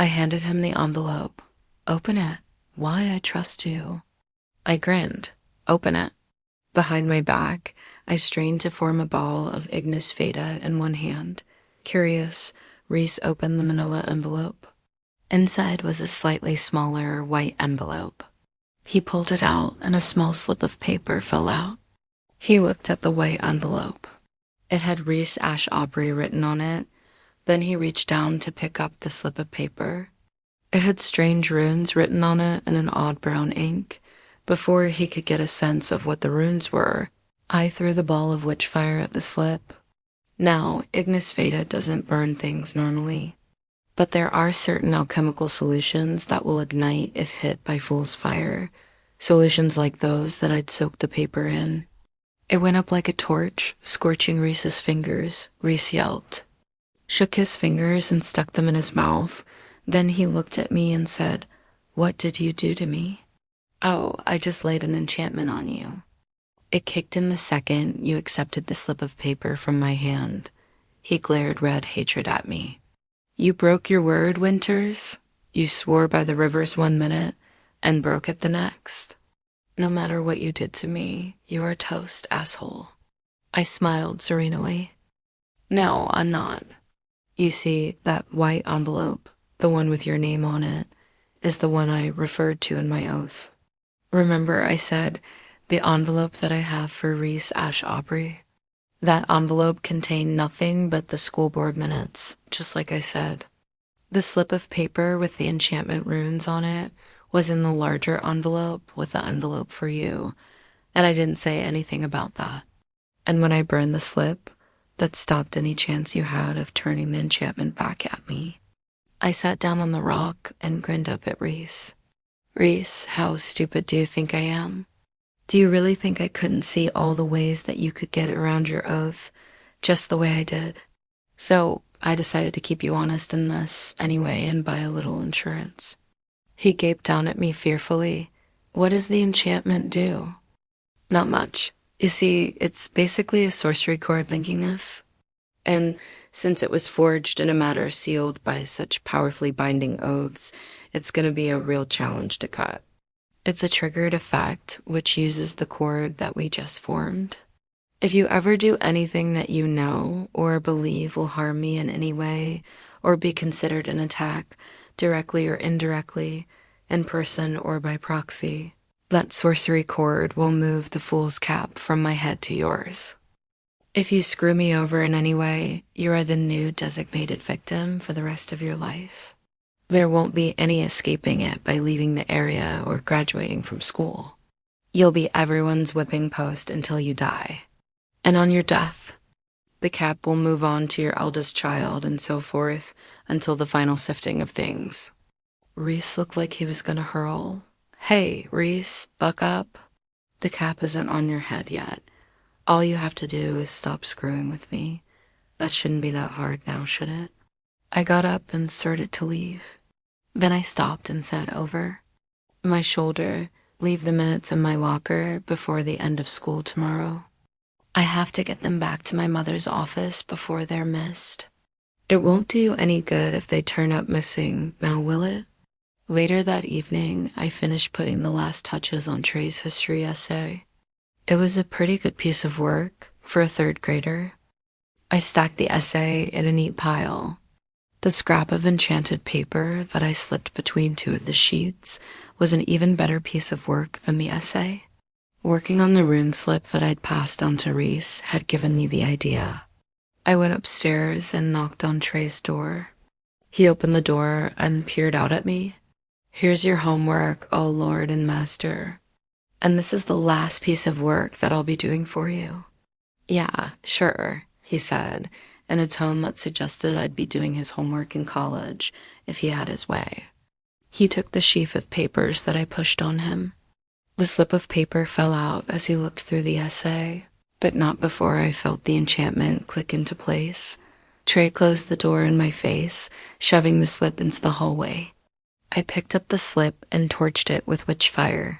I handed him the envelope. Open it. Why I trust you. I grinned. Open it. Behind my back, I strained to form a ball of Ignis Fata in one hand. Curious, Reese opened the manila envelope. Inside was a slightly smaller white envelope. He pulled it out and a small slip of paper fell out. He looked at the white envelope. It had Reese Ash Aubrey written on it. Then he reached down to pick up the slip of paper. It had strange runes written on it in an odd brown ink. Before he could get a sense of what the runes were, I threw the ball of witchfire at the slip. Now, Ignis Fata doesn't burn things normally, but there are certain alchemical solutions that will ignite if hit by fool's fire, solutions like those that I'd soaked the paper in. It went up like a torch, scorching Reese's fingers. Reese yelped, shook his fingers and stuck them in his mouth. Then he looked at me and said, "What did you do to me?" "Oh, I just laid an enchantment on you." It kicked in the second you accepted the slip of paper from my hand. He glared red hatred at me. "You broke your word, Winters? You swore by the rivers 1 minute and broke it the next. No matter what you did to me, you are toast, asshole." I smiled serenely. "No, I'm not. You see, that white envelope, the one with your name on it, is the one I referred to in my oath. Remember I said, the envelope that I have for Reese Ash Aubrey? That envelope contained nothing but the school board minutes, just like I said. The slip of paper with the enchantment runes on it was in the larger envelope with the envelope for you, and I didn't say anything about that. And when I burned the slip, that stopped any chance you had of turning the enchantment back at me." I sat down on the rock and grinned up at Reese. "Reese, how stupid do you think I am? Do you really think I couldn't see all the ways that you could get around your oath just the way I did? So I decided to keep you honest in this anyway and buy a little insurance." He gaped down at me fearfully. "What does the enchantment do?" "Not much. You see, it's basically a sorcery cord linking us. And since it was forged in a matter sealed by such powerfully binding oaths, it's going to be a real challenge to cut. It's a triggered effect which uses the cord that we just formed. If you ever do anything that you know or believe will harm me in any way or be considered an attack, directly or indirectly, in person or by proxy, that sorcery cord will move the fool's cap from my head to yours. If you screw me over in any way, you are the new designated victim for the rest of your life. There won't be any escaping it by leaving the area or graduating from school. You'll be everyone's whipping post until you die. And on your death, the cap will move on to your eldest child and so forth until the final sifting of things." Reese looked like he was going to hurl. "Hey, Reese, buck up. The cap isn't on your head yet. All you have to do is stop screwing with me. That shouldn't be that hard now, should it?" I got up and started to leave. Then I stopped and said over my shoulder, "Leave the minutes in my locker before the end of school tomorrow. I have to get them back to my mother's office before they're missed. It won't do you any good if they turn up missing, now will it?" Later that evening, I finished putting the last touches on Trey's history essay. It was a pretty good piece of work for a 3rd grader. I stacked the essay in a neat pile. The scrap of enchanted paper that I slipped between 2 of the sheets was an even better piece of work than the essay. Working on the rune slip that I'd passed on to Reese had given me the idea. I went upstairs and knocked on Trey's door. He opened the door and peered out at me. "Here's your homework, oh Lord and Master. And this is the last piece of work that I'll be doing for you." "Yeah, sure," he said, in a tone that suggested I'd be doing his homework in college if he had his way. He took the sheaf of papers that I pushed on him. The slip of paper fell out as he looked through the essay, but not before I felt the enchantment click into place. Trey closed the door in my face, shoving the slip into the hallway. I picked up the slip and torched it with witchfire.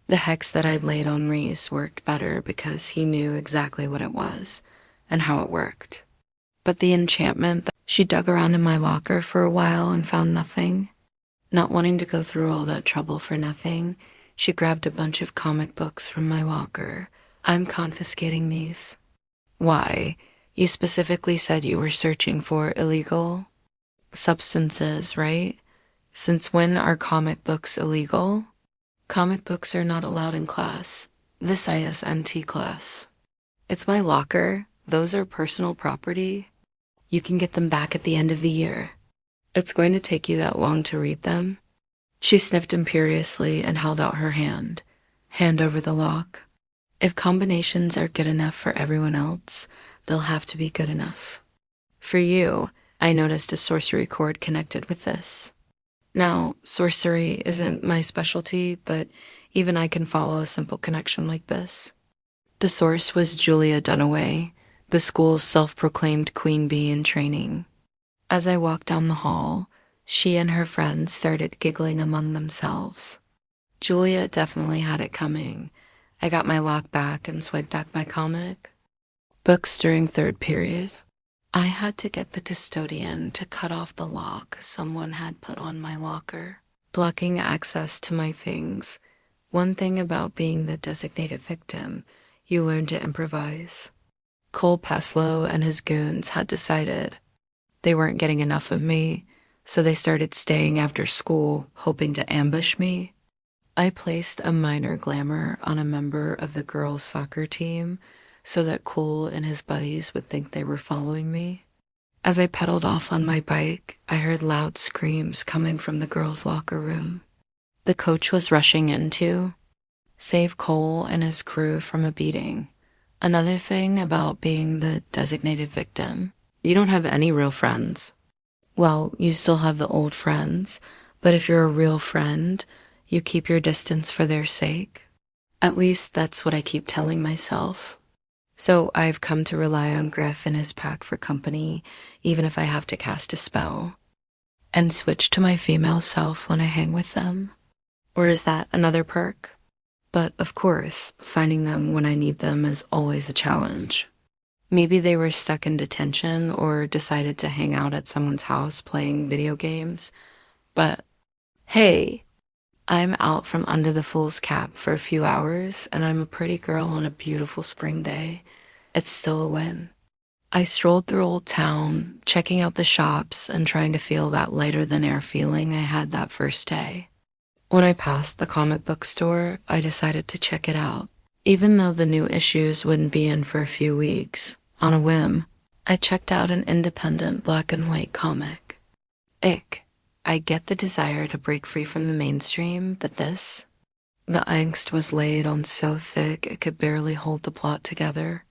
The hex that I'd laid on Reese worked better because he knew exactly what it was and how it worked. But the enchantment She dug around in my locker for a while and found nothing. Not wanting to go through all that trouble for nothing, she grabbed a bunch of comic books from my locker. I'm confiscating these. Why? You specifically said you were searching for illegal substances, right? Since when are comic books illegal? Comic books are not allowed in class. This ISNT class. It's my locker. Those are personal property. You can get them back at the end of the year. It's going to take you that long to read them. She sniffed imperiously and held out her hand. Hand over the lock. If combinations are good enough for everyone else, they'll have to be good enough. For you, I noticed a sorcery cord connected with this. Now, sorcery isn't my specialty, but even I can follow a simple connection like this. The source was Julia Dunaway, the school's self-proclaimed queen bee in training. As I walked down the hall, she and her friends started giggling among themselves. Julia definitely had it coming. I got my lock back and swiped back my comic. Books during third period. I had to get the custodian to cut off the lock someone had put on my locker, blocking access to my things. One thing about being the designated victim, you learn to improvise. Cole Peslow and his goons had decided they weren't getting enough of me, so they started staying after school, hoping to ambush me. I placed a minor glamour on a member of the girls' soccer team so that Cole and his buddies would think they were following me. As I pedaled off on my bike, I heard loud screams coming from the girls' locker room. The coach was rushing in to save Cole and his crew from a beating. Another thing about being the designated victim, you don't have any real friends. Well, you still have the old friends, but if you're a real friend, you keep your distance for their sake. At least that's what I keep telling myself. So I've come to rely on Griff and his pack for company, even if I have to cast a spell, and switch to my female self when I hang with them. Or is that another perk? But of course, finding them when I need them is always a challenge. Maybe they were stuck in detention or decided to hang out at someone's house playing video games. But hey, I'm out from under the fool's cap for a few hours, and I'm a pretty girl on a beautiful spring day. It's still a win. I strolled through Old Town, checking out the shops and trying to feel that lighter-than-air feeling I had that first day. When I passed the comic book store, I decided to check it out. Even though the new issues wouldn't be in for a few weeks, on a whim, I checked out an independent black and white comic. Ick. I get the desire to break free from the mainstream, but this? The angst was laid on so thick it could barely hold the plot together.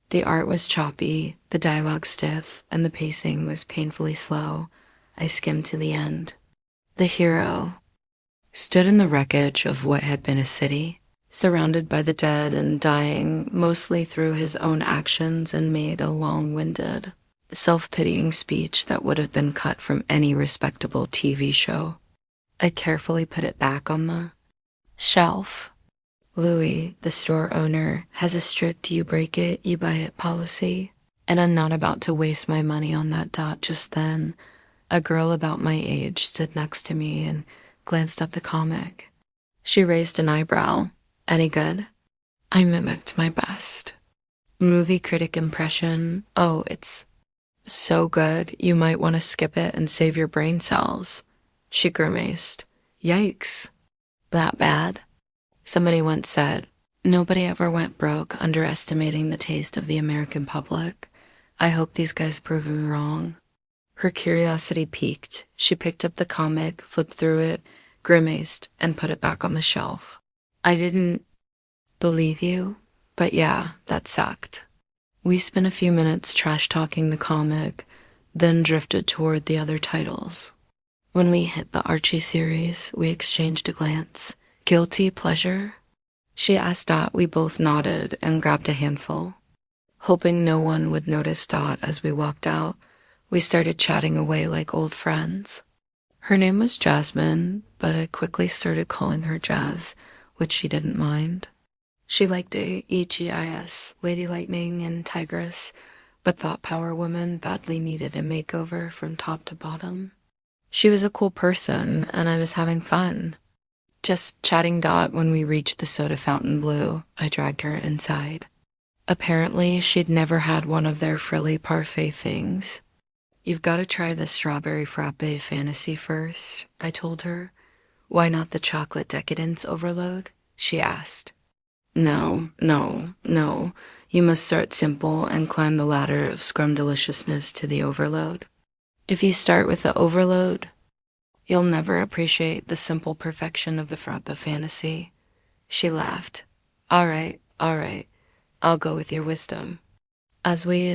The art was choppy, the dialogue stiff, and the pacing was painfully slow. I skimmed to the end. The hero stood in the wreckage of what had been a city, surrounded by the dead and dying, mostly through his own actions, and made a long-winded, self-pitying speech that would have been cut from any respectable TV show. I carefully put it back on the shelf. Louis, the store owner, has a strict you break it, you buy it policy, and I'm not about to waste my money on that dot just then. A girl about my age stood next to me and glanced at the comic. She raised an eyebrow. Any good? I mimicked my best. Movie critic impression. Oh, it's so good, you might want to skip it and save your brain cells. She grimaced. Yikes. That bad? Somebody once said, nobody ever went broke underestimating the taste of the American public. I hope these guys prove me wrong. Her curiosity piqued. She picked up the comic, flipped through it, grimaced, and put it back on the shelf. I didn't believe you, but yeah, that sucked. We spent a few minutes trash-talking the comic, then drifted toward the other titles. When we hit the Archie series, we exchanged a glance. Guilty pleasure? She asked Dot. We both nodded and grabbed a handful. Hoping no one would notice Dot as we walked out, we started chatting away like old friends. Her name was Jasmine, but I quickly started calling her Jazz, which she didn't mind. She liked EGIS, Lady Lightning, and Tigress, but thought power woman badly needed a makeover from top to bottom. She was a cool person, and I was having fun. Just chatting dot when we reached the soda fountain blue, I dragged her inside. Apparently, she'd never had one of their frilly parfait things. You've got to try the strawberry frappe fantasy first, I told her. Why not the chocolate decadence overload? She asked. No, no, no. You must start simple and climb the ladder of scrum deliciousness to the overload. If you start with the overload, you'll never appreciate the simple perfection of the frappe fantasy. She laughed. All right, I'll go with your wisdom. As we